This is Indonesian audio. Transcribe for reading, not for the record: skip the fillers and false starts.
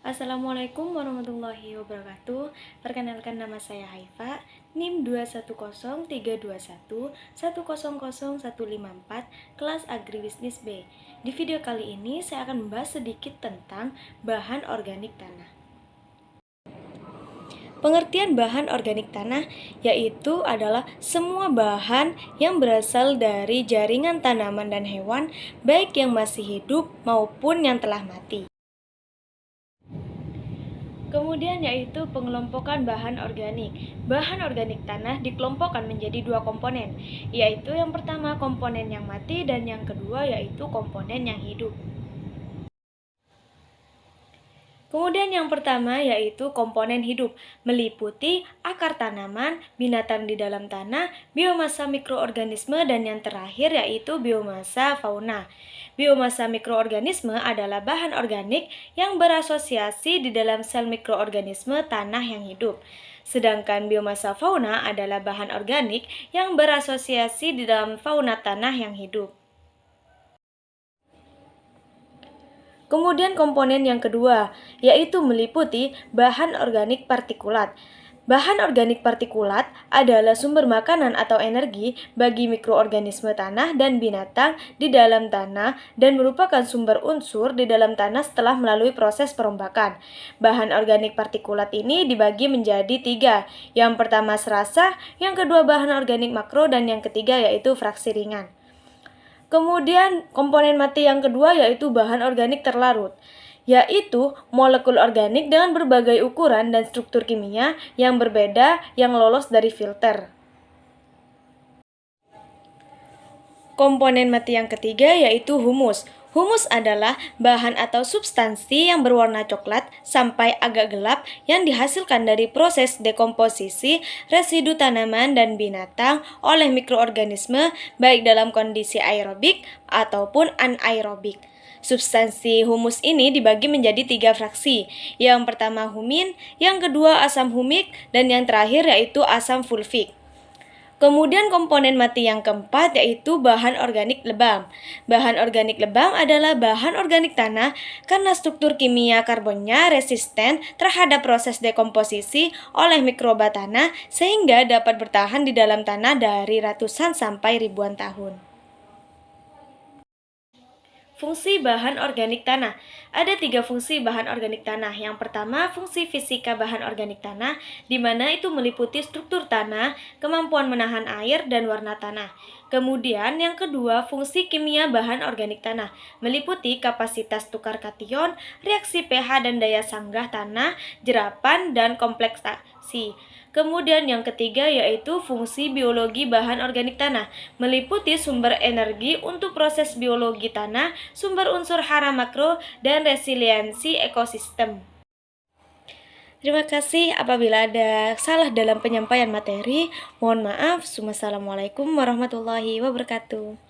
Assalamualaikum warahmatullahi wabarakatuh. Perkenalkan, nama saya Haifa, NIM 21031100154, kelas Agribisnis B. Di video kali ini saya akan membahas sedikit tentang bahan organik tanah. Pengertian bahan organik tanah yaitu adalah semua bahan yang berasal dari jaringan tanaman dan hewan, baik yang masih hidup maupun yang telah mati. Kemudian yaitu pengelompokan bahan organik. Bahan organik tanah dikelompokkan menjadi dua komponen, yaitu yang pertama komponen yang mati dan yang kedua yaitu komponen yang hidup. Kemudian yang pertama yaitu komponen hidup, meliputi akar tanaman, binatang di dalam tanah, biomasa mikroorganisme, dan yang terakhir yaitu biomasa fauna. Biomasa mikroorganisme adalah bahan organik yang berasosiasi di dalam sel mikroorganisme tanah yang hidup. Sedangkan biomasa fauna adalah bahan organik yang berasosiasi di dalam fauna tanah yang hidup. Kemudian komponen yang kedua, yaitu meliputi bahan organik partikulat. Bahan organik partikulat adalah sumber makanan atau energi bagi mikroorganisme tanah dan binatang di dalam tanah dan merupakan sumber unsur di dalam tanah setelah melalui proses perombakan. Bahan organik partikulat ini dibagi menjadi tiga. Yang pertama serasa, yang kedua bahan organik makro, dan yang ketiga yaitu fraksi ringan. Kemudian komponen mati yang kedua yaitu bahan organik terlarut, yaitu molekul organik dengan berbagai ukuran dan struktur kimia yang berbeda yang lolos dari filter. Komponen mati yang ketiga yaitu humus. Humus adalah bahan atau substansi yang berwarna coklat sampai agak gelap yang dihasilkan dari proses dekomposisi residu tanaman dan binatang oleh mikroorganisme baik dalam kondisi aerobik ataupun anaerobik. Substansi humus ini dibagi menjadi tiga fraksi. Yang pertama humin, yang kedua asam humik, dan yang terakhir yaitu asam fulvik. Kemudian komponen mati yang keempat yaitu bahan organik lebam. Bahan organik lebam adalah bahan organik tanah karena struktur kimia karbonnya resisten terhadap proses dekomposisi oleh mikroba tanah sehingga dapat bertahan di dalam tanah dari ratusan sampai ribuan tahun. Fungsi bahan organik tanah. Ada tiga fungsi bahan organik tanah. Yang pertama, fungsi fisika bahan organik tanah, di mana itu meliputi struktur tanah, kemampuan menahan air, dan warna tanah. Kemudian yang kedua, fungsi kimia bahan organik tanah, meliputi kapasitas tukar kation, reaksi pH dan daya sanggah tanah, jerapan, dan kompleksasi. Kemudian yang ketiga yaitu fungsi biologi bahan organik tanah, meliputi sumber energi untuk proses biologi tanah, sumber unsur hara makro, dan resiliensi ekosistem. Terima kasih. Apabila ada salah dalam penyampaian materi, mohon maaf. Wassalamualaikum warahmatullahi wabarakatuh.